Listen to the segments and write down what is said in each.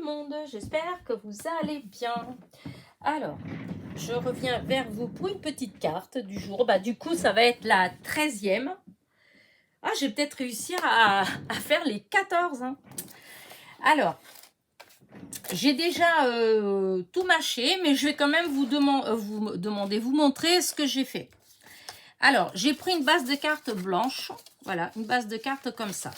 monde, j'espère que vous allez bien. Alors, je reviens vers vous pour une petite carte du jour. Du coup, ça va être la 13e. Ah, j'ai peut-être réussi à faire les 14. Hein. Alors, j'ai déjà tout mâché, mais je vais quand même vous montrer ce que j'ai fait. Alors, j'ai pris une base de cartes blanche. Voilà, une base de cartes comme ça.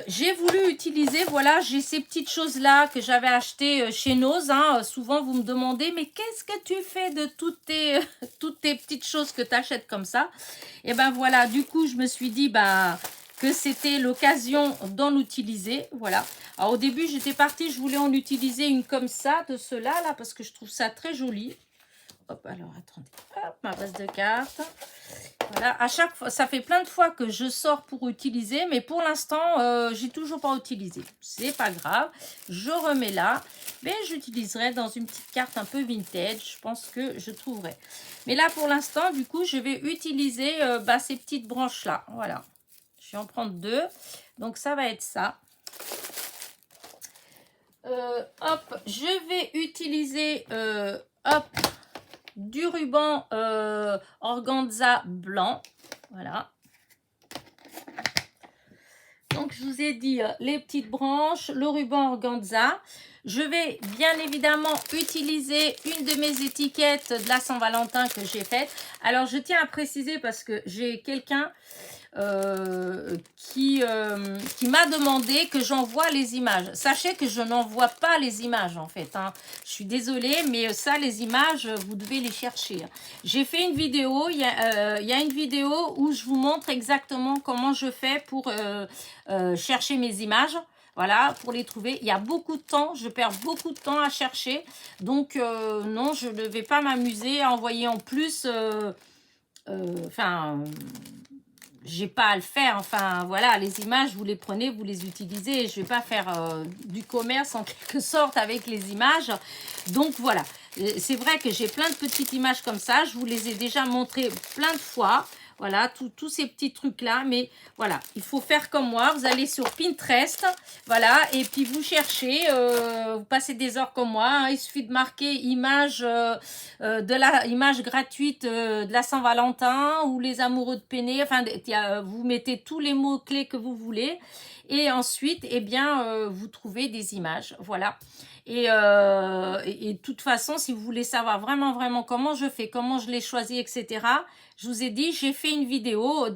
J'ai voulu utiliser, voilà, j'ai ces petites choses-là que j'avais achetées chez Noz. Hein. Souvent, vous me demandez, mais qu'est-ce que tu fais de toutes tes petites choses que tu achètes comme ça? Et ben voilà, du coup, je me suis dit que c'était l'occasion d'en utiliser. Voilà. Alors, au début, j'étais partie, je voulais en utiliser une comme ça, de ceux-là, là, parce que je trouve ça très joli. Hop, alors, attendez. Hop, ma base de cartes. Voilà, à chaque fois, ça fait plein de fois que je sors pour utiliser, mais pour l'instant, j'ai toujours pas utilisé. C'est pas grave, je remets là, mais j'utiliserai dans une petite carte un peu vintage. Je pense que je trouverai. Mais là, pour l'instant, du coup, je vais utiliser ces petites branches là. Voilà, je vais en prendre deux. Donc ça va être ça. Hop, je vais utiliser hop, du ruban organza blanc. Voilà. Donc, je vous ai dit les petites branches, le ruban organza. Je vais bien évidemment utiliser une de mes étiquettes de la Saint-Valentin que j'ai faite. Alors, je tiens à préciser parce que j'ai quelqu'un qui m'a demandé que j'envoie les images. Sachez que je n'envoie pas les images en fait. Hein. Je suis désolée, mais ça, les images, vous devez les chercher. J'ai fait une vidéo, il y a une vidéo où je vous montre exactement comment je fais pour chercher mes images. Voilà, pour les trouver. Il y a beaucoup de temps, je perds beaucoup de temps à chercher. Donc, non, je ne vais pas m'amuser à envoyer en plus... j'ai pas à le faire, enfin voilà, les images, vous les prenez, vous les utilisez, je vais pas faire du commerce en quelque sorte avec les images, donc voilà, c'est vrai que j'ai plein de petites images comme ça, je vous les ai déjà montrées plein de fois, voilà, tous ces petits trucs là, mais voilà, il faut faire comme moi, vous allez sur Pinterest, voilà, et puis vous cherchez, vous passez des heures comme moi, hein, il suffit de marquer image, image gratuite de la Saint-Valentin ou les amoureux de Péné, enfin, vous mettez tous les mots-clés que vous voulez, et ensuite, eh bien, vous trouvez des images, voilà. Et de toute façon, si vous voulez savoir vraiment comment je fais, comment je les choisis, etc., je vous ai dit, j'ai fait une vidéo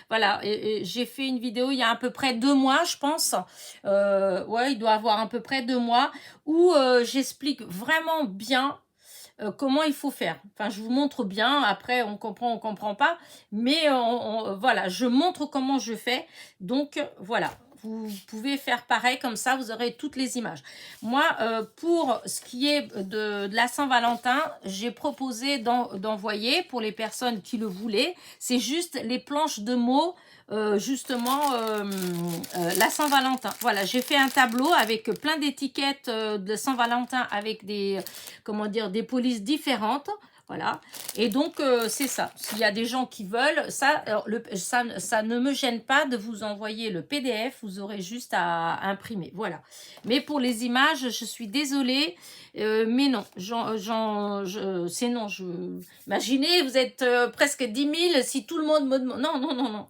voilà, j'ai fait une vidéo il y a à peu près 2 mois, je pense. Ouais, il doit avoir à peu près 2 mois où j'explique vraiment bien comment il faut faire. Enfin, je vous montre bien. Après, on comprend pas. Mais voilà, je montre comment je fais. Donc, voilà. Vous pouvez faire pareil, comme ça, vous aurez toutes les images. Moi, pour ce qui est de la Saint-Valentin, j'ai proposé d'envoyer, pour les personnes qui le voulaient, c'est juste les planches de mots, justement, la Saint-Valentin. Voilà, j'ai fait un tableau avec plein d'étiquettes de Saint-Valentin avec des, comment dire, des polices différentes. Voilà, et donc c'est ça. S'il y a des gens qui veulent, ça ne me gêne pas de vous envoyer le PDF, vous aurez juste à imprimer. Voilà. Mais pour les images, je suis désolée, mais non. C'est non. Imaginez, vous êtes presque 10 000, si tout le monde me demande. Non.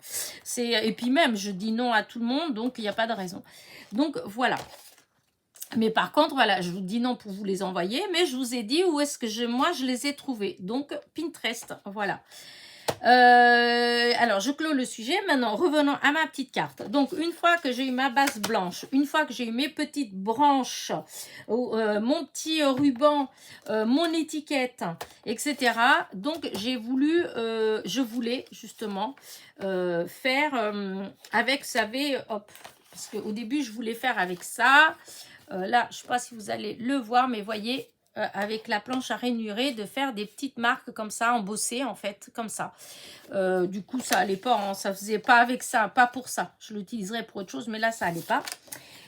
Et puis même, je dis non à tout le monde, donc il n'y a pas de raison. Donc voilà. Mais par contre, voilà, je vous dis non pour vous les envoyer, mais je vous ai dit où est-ce que moi je les ai trouvés. Donc, Pinterest, voilà. Alors, je clôt le sujet. Maintenant, revenons à ma petite carte. Donc, une fois que j'ai eu ma base blanche, une fois que j'ai eu mes petites branches, mon petit ruban, mon étiquette, etc. Donc, je voulais justement faire avec, vous savez, hop, parce qu'au début, je voulais faire avec ça. Là, je ne sais pas si vous allez le voir, mais voyez, avec la planche à ranurer, de faire des petites marques comme ça, embossées en fait, comme ça. Du coup, ça n'allait pas, hein, ça ne faisait pas avec ça, pas pour ça. Je l'utiliserais pour autre chose, mais là, ça n'allait pas.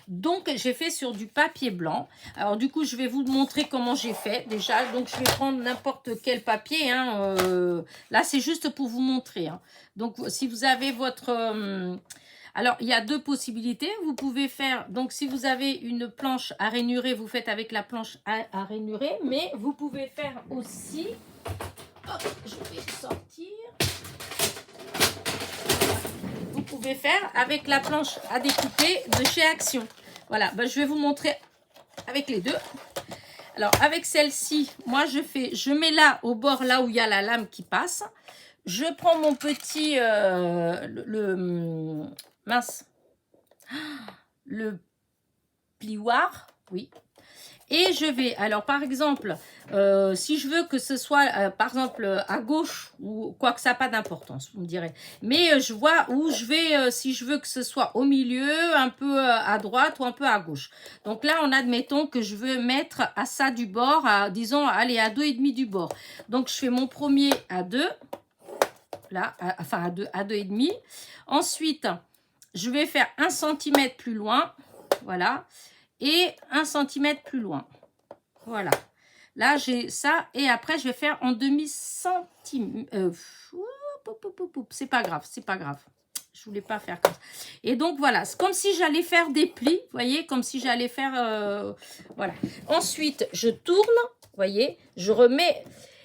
Donc, j'ai fait sur du papier blanc. Alors, du coup, je vais vous montrer comment j'ai fait déjà. Donc, je vais prendre n'importe quel papier. Hein, là, c'est juste pour vous montrer. Hein. Donc, si vous avez votre... Alors, il y a deux possibilités. Vous pouvez faire, donc si vous avez une planche à rainurer, vous faites avec la planche à rainurer, mais vous pouvez faire aussi, hop, je vais sortir, vous pouvez faire avec la planche à découper de chez Action. Voilà, ben, je vais vous montrer avec les deux. Alors, avec celle-ci, moi, je mets là, au bord, là où il y a la lame qui passe. Je prends mon petit, mince, le plioir, oui. Et je vais, alors par exemple, si je veux que ce soit, par exemple, à gauche, ou quoi que ça n'a pas d'importance, vous me direz. Mais je vois où je vais, si je veux que ce soit au milieu, un peu à droite ou un peu à gauche. Donc là, on admettons que je veux mettre à ça du bord, à, disons, allez, à 2,5 du bord. Donc je fais mon premier à 2, là, enfin à 2,5. Ensuite, je vais faire 1 cm plus loin, voilà. Et 1 cm plus loin. Voilà. Là, j'ai ça. Et après, je vais faire en demi-centimètre. C'est pas grave, c'est pas grave. Je voulais pas faire comme ça. Et donc, voilà. C'est comme si j'allais faire des plis. Vous voyez, comme si j'allais faire... voilà. Ensuite, je tourne. Vous voyez, je remets...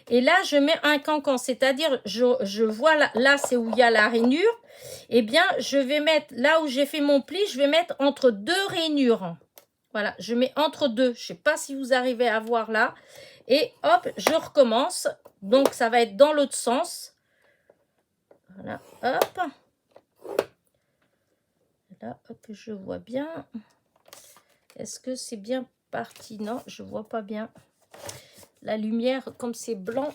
Et là, je mets un cancan. C'est-à-dire, je vois là c'est où il y a la rainure. Eh bien, je vais mettre... Là où j'ai fait mon pli, je vais mettre entre deux rainures. Voilà, je mets entre deux. Je ne sais pas si vous arrivez à voir là. Et hop, je recommence. Donc, ça va être dans l'autre sens. Voilà, hop. Là, hop, je vois bien. Est-ce que c'est bien parti? Non, je ne vois pas bien. La lumière, comme c'est blanc.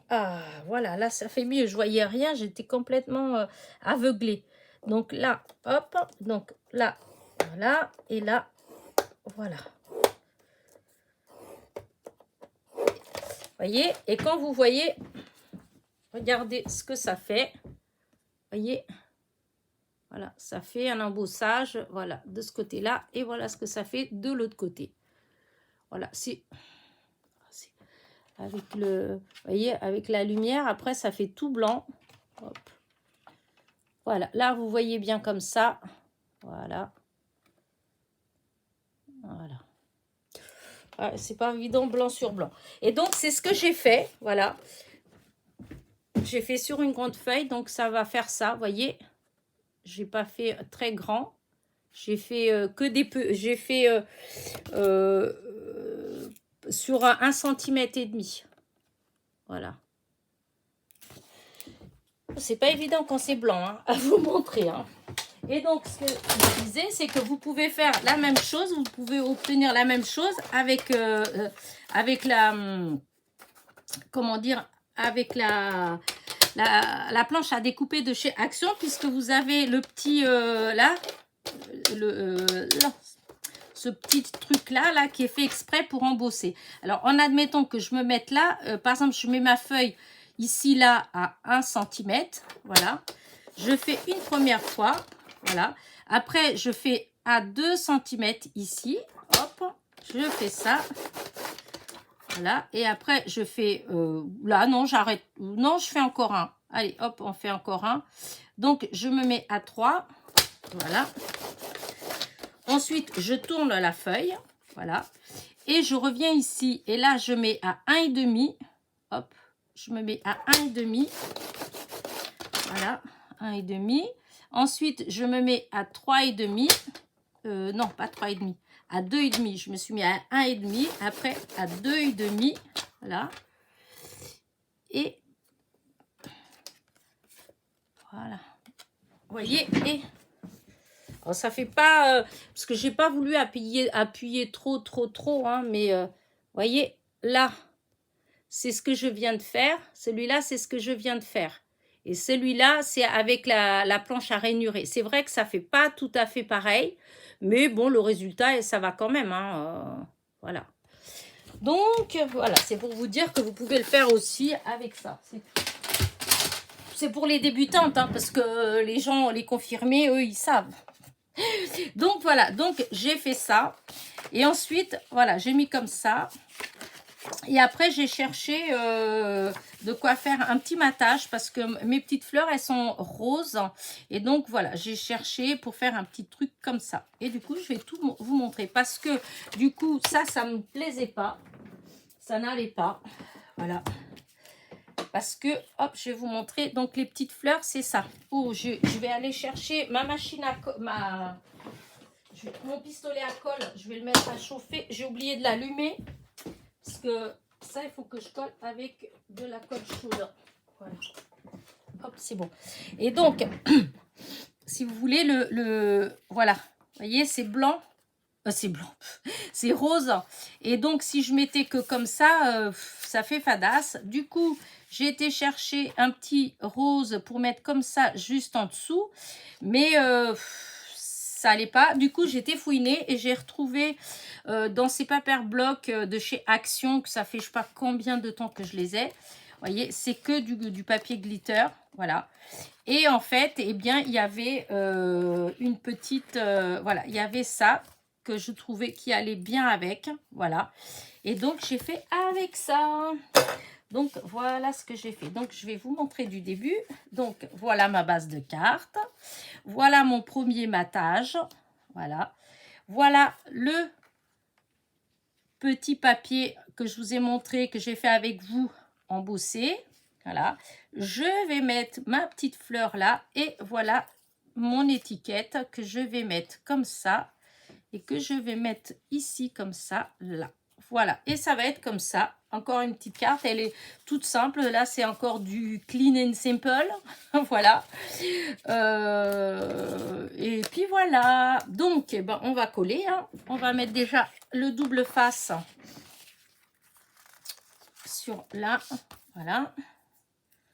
Ah, voilà, là, ça fait mieux. Je ne voyais rien. J'étais complètement aveuglée. Donc là, hop. Donc là, voilà. Et là, voilà. Voyez, et quand vous voyez, regardez ce que ça fait. Voyez, voilà, ça fait un embossage, voilà, de ce côté-là, et voilà ce que ça fait de l'autre côté. Voilà, c'est avec le, voyez, avec la lumière, après ça fait tout blanc. Hop. Voilà, là vous voyez bien comme ça. Voilà. Voilà. Ah, c'est pas évident blanc sur blanc. Et donc c'est ce que j'ai fait, voilà. J'ai fait sur une grande feuille, donc ça va faire ça, voyez. J'ai pas fait très grand. J'ai fait que des peu. J'ai fait sur 1,5 cm. Voilà. C'est pas évident quand c'est blanc, hein, à vous montrer. Hein. Et donc, ce que je disais, c'est que vous pouvez faire la même chose. Vous pouvez obtenir la même chose avec, avec la... Comment dire? Avec la planche à découper de chez Action, puisque vous avez le petit... là, là, ce petit truc là qui est fait exprès pour embosser. Alors en admettant que je me mette là, par exemple je mets ma feuille ici là à 1 cm, voilà, je fais une première fois, voilà, après je fais à 2 cm ici, hop, je fais ça, voilà, et après je fais là, non j'arrête, non je fais encore un, allez hop, on fait encore un, donc je me mets à 3, voilà. Ensuite, je tourne la feuille, voilà, et je reviens ici, et là, je mets à 1,5, hop, je me mets à 1,5, voilà, 1,5. Ensuite, je me mets à 3,5, non, pas 3,5, à 2,5, je me suis mis à 1,5, après à 2,5, voilà, et voilà, vous voyez, et... Alors, ça fait pas, parce que j'ai pas voulu appuyer trop, hein, mais voyez, là, c'est ce que je viens de faire. Celui-là, c'est ce que je viens de faire. Et celui-là, c'est avec la planche à rainurer. C'est vrai que ça fait pas tout à fait pareil, mais bon, le résultat, ça va quand même. Hein, voilà. Donc, voilà, c'est pour vous dire que vous pouvez le faire aussi avec ça. C'est pour les débutantes, hein, parce que les gens, les confirmés, eux, ils savent. Donc voilà, donc j'ai fait ça et ensuite voilà, j'ai mis comme ça, Et après, j'ai cherché de quoi faire un petit matage parce que mes petites fleurs, elles sont roses. Et donc, voilà, j'ai cherché pour faire un petit truc comme ça. Et du coup, je vais tout vous montrer parce que, du coup, ça me plaisait pas. Ça n'allait pas. Voilà. Parce que, hop, je vais vous montrer. Donc, les petites fleurs, c'est ça. Oh, je vais aller chercher ma machine à... mon pistolet à colle. Je vais le mettre à chauffer. J'ai oublié de l'allumer. Parce que ça, il faut que je colle avec de la colle chaude. Voilà. Hop, c'est bon. Et donc, si vous voulez, voilà. Vous voyez, c'est blanc. C'est blanc. C'est rose. Et donc, si je mettais que comme ça, ça fait fadasse. Du coup, j'ai été chercher un petit rose pour mettre comme ça, juste en dessous. Mais ça allait pas. Du coup, j'ai été fouinée et j'ai retrouvé dans ces papier blocs de chez Action, que ça fait je sais pas combien de temps que je les ai. Vous voyez, c'est que du papier glitter. Voilà. Et en fait, eh bien, il y avait une petite... voilà, il y avait ça que je trouvais qui allait bien avec. Voilà. Et donc, j'ai fait avec ça. Donc, voilà ce que j'ai fait. Donc, je vais vous montrer du début. Donc, voilà ma base de cartes. Voilà mon premier matage. Voilà. Voilà le petit papier que je vous ai montré, que j'ai fait avec vous, embossé. Voilà. Je vais mettre ma petite fleur là. Et voilà mon étiquette que je vais mettre comme ça. Et que je vais mettre ici comme ça, là. Voilà. Et ça va être comme ça. Encore une petite carte. Elle est toute simple. Là, c'est encore du clean and simple. Voilà. Et puis voilà. Donc, eh ben, on va coller. Hein. On va mettre déjà le double face sur là. Voilà.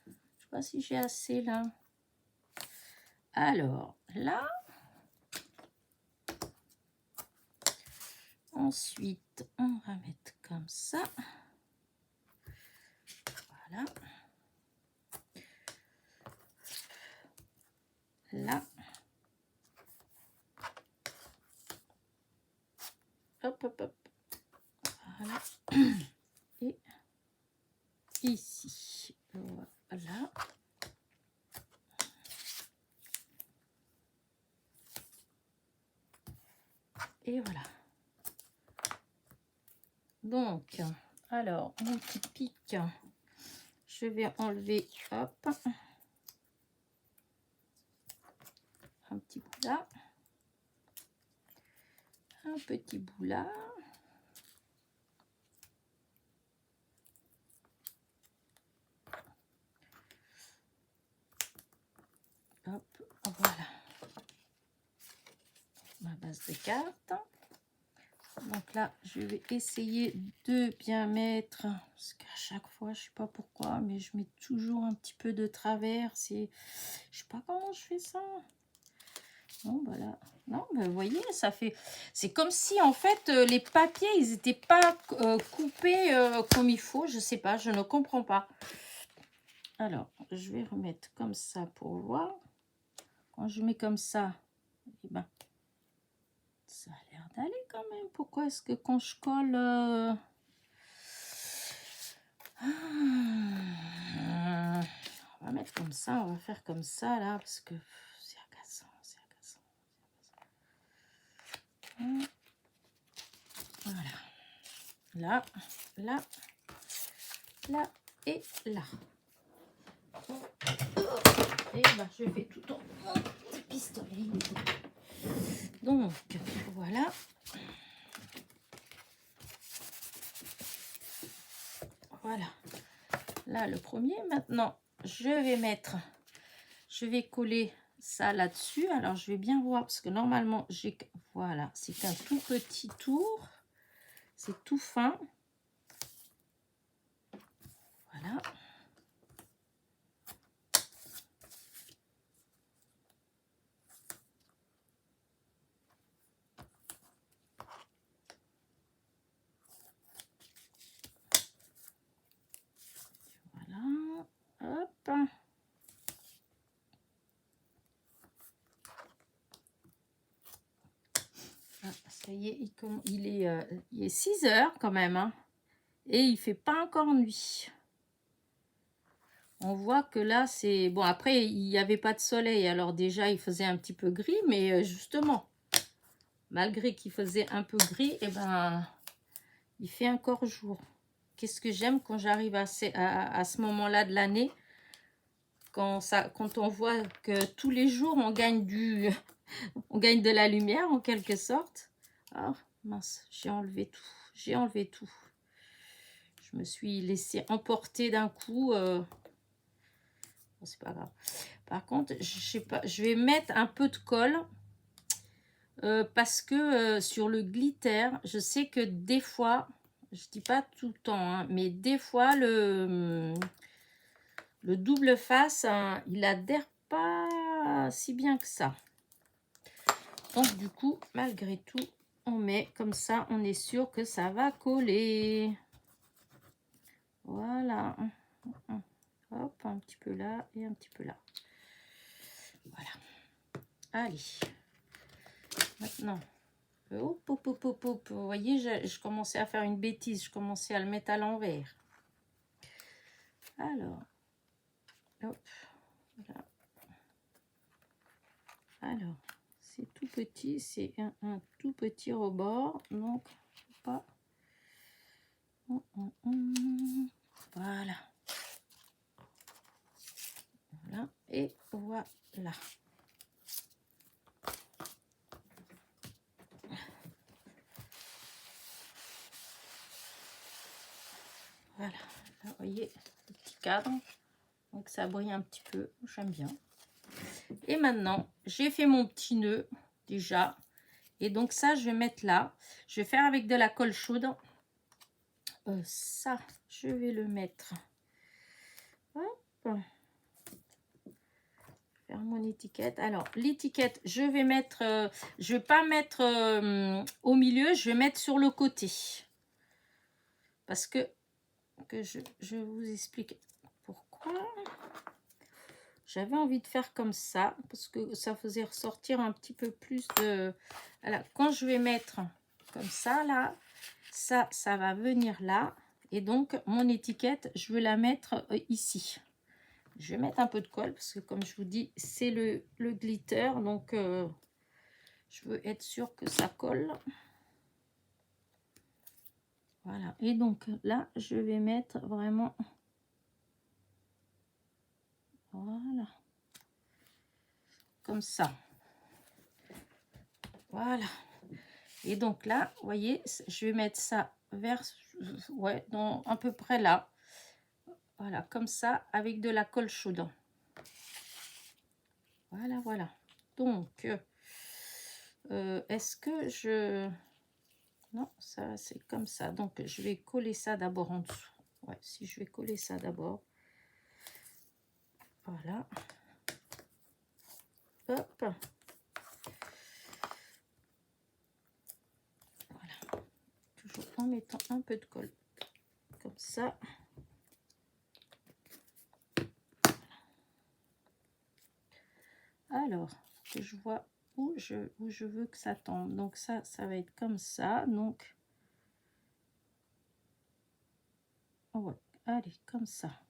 Je ne sais pas si j'ai assez là. Alors, là. Ensuite, on va mettre comme ça. Voilà. Là. Hop, hop, hop. Voilà. Et ici. Voilà. Et voilà. Donc, alors, mon petit pic, je vais enlever, hop, un petit bout là, un petit bout là, hop, voilà, ma base de cartes. Donc là, je vais essayer de bien mettre, parce qu'à chaque fois, je sais pas pourquoi, mais je mets toujours un petit peu de travers. C'est, je sais pas comment je fais ça. Bon, voilà. Non, mais vous voyez, ça fait... C'est comme si, en fait, les papiers, ils n'étaient pas coupés comme il faut. Je sais pas, je ne comprends pas. Alors, je vais remettre comme ça pour voir. Quand je mets comme ça, eh ben, ça a l'air d'aller quand même. Pourquoi est-ce que quand je colle... on va mettre comme ça, on va faire comme ça, là, parce que c'est agaçant, c'est agaçant. Voilà. Là, là, là et là. Et ben, je fais tout en petit pistolet. Donc, voilà. Voilà. Là, le premier. Maintenant, je vais coller ça là-dessus. Alors, je vais bien voir parce que normalement, j'ai... Voilà, c'est un tout petit tour. C'est tout fin. Voilà. Voilà. Hop. Ah, ça y est, il est 6 heures quand même. Hein. Et il fait pas encore nuit. On voit que là, c'est... Bon, après, il n'y avait pas de soleil. Alors déjà, il faisait un petit peu gris. Mais justement, malgré qu'il faisait un peu gris, eh ben, il fait encore jour. Qu'est-ce que j'aime quand j'arrive à ce moment-là de l'année, quand on voit que tous les jours, on gagne on gagne de la lumière, en quelque sorte. Ah, mince, j'ai enlevé tout. J'ai enlevé tout. Je me suis laissée emporter d'un coup. Bon, c'est pas grave. Par contre, je sais pas, je vais mettre un peu de colle. Parce que sur le glitter, je sais que des fois, je dis pas tout le temps, hein, mais des fois, le double face, hein, il adhère pas si bien que ça. Donc du coup, malgré tout, on met comme ça, on est sûr que ça va coller. Voilà. Hop, un petit peu là et un petit peu là. Voilà. Allez. Maintenant, hop, hop, hop, hop, hop. Vous voyez, je commençais à faire une bêtise. Je commençais à le mettre à l'envers. Alors, hop, voilà. Alors, c'est tout petit, c'est un tout petit rebord, donc pas. Voilà. Voilà, et voilà. Voilà, là, vous voyez, le petit cadre. Donc ça brille un petit peu, j'aime bien. Et maintenant, j'ai fait mon petit nœud déjà. Et donc ça, je vais mettre là. Je vais faire avec de la colle chaude. Ça, je vais le mettre. Hop. Faire mon étiquette. Alors, l'étiquette, je vais mettre... je vais pas mettre au milieu, je vais mettre sur le côté. Parce que je vous explique pourquoi. J'avais envie de faire comme ça, parce que ça faisait ressortir un petit peu plus de... Voilà, quand je vais mettre comme ça, là, ça va venir là. Et donc, mon étiquette, je vais la mettre ici. Je vais mettre un peu de colle, parce que comme je vous dis, c'est le glitter. Donc, je veux être sûre que ça colle. Voilà. Et donc, là, je vais mettre vraiment... Voilà. Comme ça. Voilà. Et donc là, vous voyez, je vais mettre ça vers, ouais, dans à peu près là. Voilà, comme ça, avec de la colle chaude. Voilà, voilà. Donc, est-ce que je... Non, ça, c'est comme ça. Donc, je vais coller ça d'abord en dessous. Ouais, si je vais coller ça d'abord. Voilà. Hop. Voilà. Toujours en mettant un peu de colle. Comme ça. Alors, que je vois où je veux que ça tombe. Donc ça va être comme ça. Donc, ouais, allez, comme ça.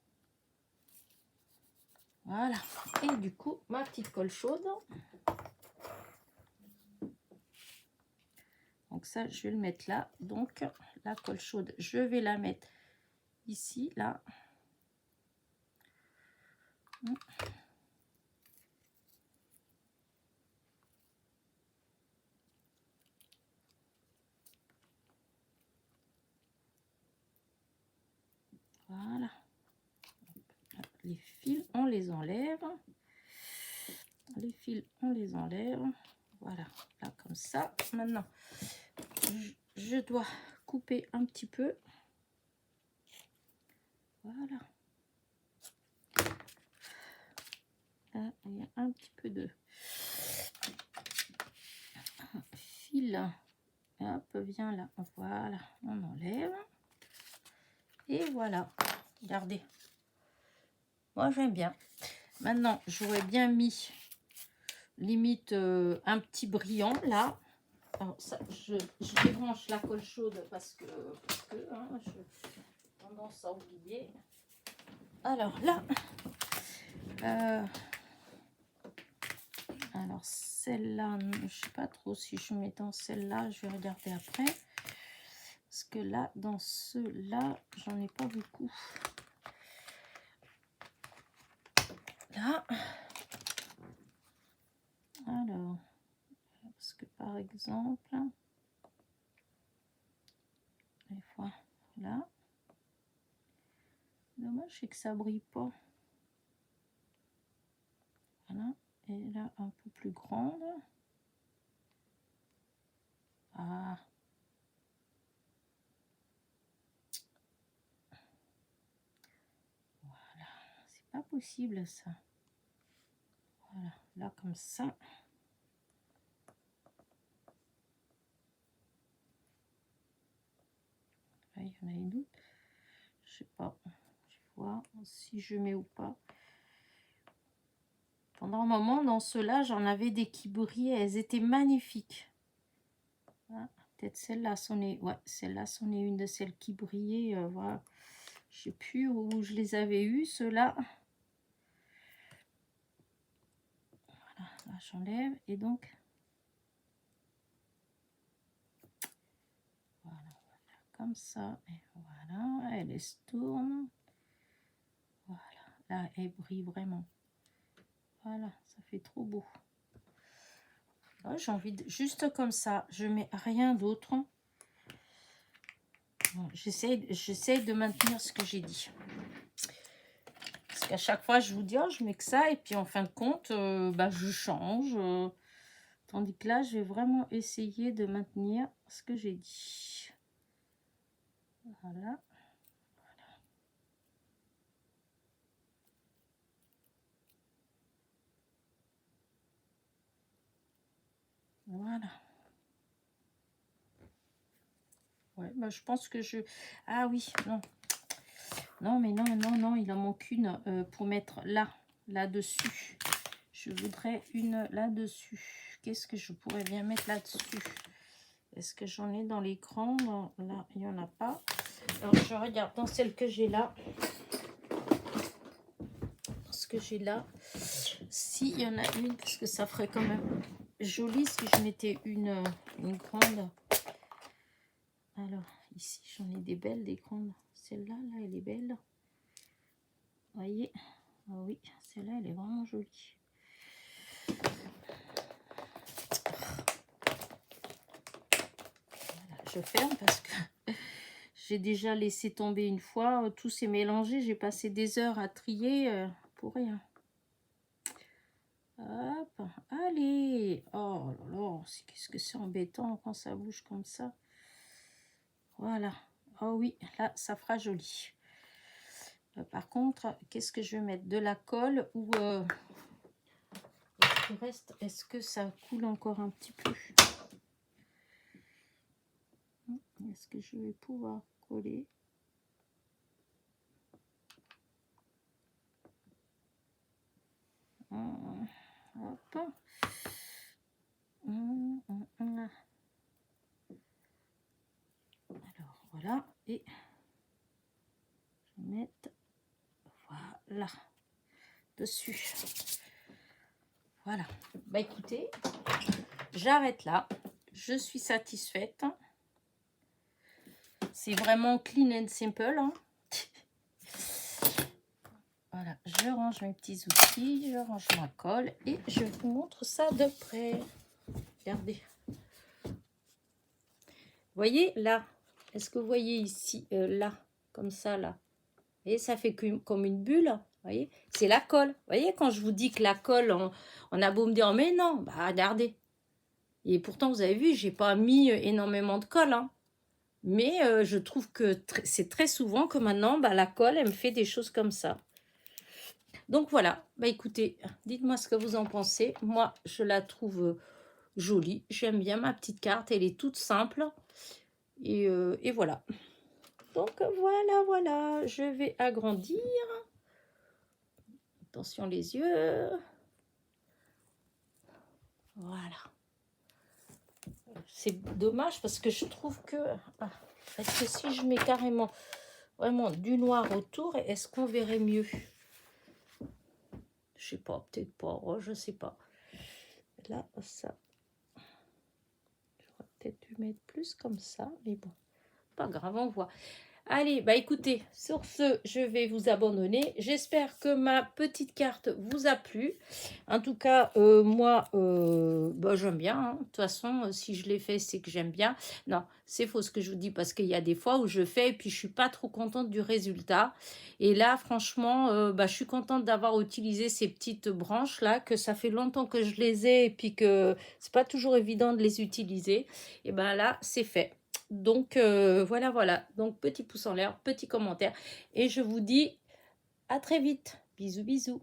Voilà. Et du coup, ma petite colle chaude. Donc ça, je vais le mettre là. Donc, la colle chaude, je vais la mettre ici, là. Voilà. Les fils, on les enlève. Les fils, on les enlève. Voilà, là, comme ça. Maintenant, je dois couper un petit peu. Voilà. Là, il y a un petit peu de fil. Hop, viens là. Voilà, on enlève. Et voilà. Regardez. Moi, j'aime bien. Maintenant, j'aurais bien mis limite un petit brillant là. Alors ça, je débranche la colle chaude parce que hein, j'ai tendance à oublier. Alors là, alors celle-là, je sais pas trop si je mets dans celle-là, je vais regarder après. Parce que là, dans ceux-là, j'en ai pas beaucoup. Là, alors, parce que par exemple, des fois, là, dommage, c'est que ça brille pas. Voilà, et là, un peu plus grande. Ah, voilà, c'est pas possible ça. Voilà, là, comme ça. Là, il y en a une autre. Je sais pas, je vais voir si je mets ou pas. Pendant un moment, dans ceux-là, j'en avais des qui brillaient. Elles étaient magnifiques. Ah, peut-être celle-là, c'en est... Ouais, celle-là, c'en est une de celles qui brillaient. Voilà. Je sais plus où je les avais eues, ceux-là. Voilà, là, j'enlève. Et donc... Voilà, on va faire comme ça. Et voilà, elle se tourne. Voilà, là, elle brille vraiment. Voilà, ça fait trop beau. J'ai envie de... Juste comme ça, je mets rien d'autre. Bon, j'essaie de maintenir ce que j'ai dit. Parce qu'à chaque fois, je vous dis, oh, je mets que ça. Et puis, en fin de compte, bah, je change. Tandis que là, je vais vraiment essayer de maintenir ce que j'ai dit. Voilà. Voilà. Ouais, bah, je pense que je... Ah oui, non. Non, mais non, non, non, il en manque une pour mettre là-dessus. Je voudrais une là-dessus. Qu'est-ce que je pourrais bien mettre là-dessus? Est-ce que j'en ai dans l'écran? Là, il n'y en a pas. Alors, je regarde dans celle que j'ai là. Dans ce que j'ai là. S'il y en a une, parce que ça ferait quand même joli si je mettais une grande. Alors, ici, j'en ai des belles, des grandes. Celle-là, là, elle est belle. Vous voyez? Ah oui, celle-là, elle est vraiment jolie. Voilà, je ferme parce que j'ai déjà laissé tomber une fois. Tout s'est mélangé. J'ai passé des heures à trier pour rien. Hop, allez. Oh là là, qu'est-ce que c'est embêtant quand ça bouge comme ça. Voilà. Oh oui, là, ça fera joli. Par contre, qu'est-ce que je vais mettre? De la colle ou le reste, est-ce que ça coule encore un petit peu? Est-ce que je vais pouvoir coller? Hop. Alors, voilà. Et je vais mettre... Voilà. Dessus. Voilà. Bah écoutez, j'arrête là. Je suis satisfaite. C'est vraiment clean and simple. Hein. Voilà, je range mes petits outils, je range ma colle et je vous montre ça de près. Regardez. Vous voyez là? Est-ce que vous voyez ici, là, comme ça, là? Vous voyez, ça fait comme une bulle. Vous voyez? C'est la colle. Vous voyez, quand je vous dis que la colle, on a beau me dire, mais non, bah regardez. Et pourtant, vous avez vu, j'ai pas mis énormément de colle. Hein. Mais je trouve que c'est très souvent que maintenant, bah, la colle, elle me fait des choses comme ça. Donc voilà, bah écoutez, dites-moi ce que vous en pensez. Moi, je la trouve jolie. J'aime bien ma petite carte, elle est toute simple. Et voilà. Donc voilà, je vais agrandir. Attention les yeux. Voilà. c'est dommage parce que je trouve que... Est-ce que si je mets carrément vraiment du noir autour, est-ce qu'on verrait mieux? Je sais pas, peut-être pas, oh, je sais pas. Là, ça... J'aurais peut-être dû mettre plus comme ça, mais bon, pas grave, on voit. Allez, bah écoutez, sur ce, je vais vous abandonner. J'espère que ma petite carte vous a plu. En tout cas, moi, bah, j'aime bien. Hein. De toute façon, si je l'ai fait, c'est que j'aime bien. Non, c'est faux ce que je vous dis parce qu'il y a des fois où je fais et puis je suis pas trop contente du résultat. Et là, franchement, bah, je suis contente d'avoir utilisé ces petites branches-là, que ça fait longtemps que je les ai et puis que c'est pas toujours évident de les utiliser. Et ben là, c'est fait. Donc, voilà. Donc, petit pouce en l'air, petit commentaire. Et je vous dis à très vite. Bisous, bisous.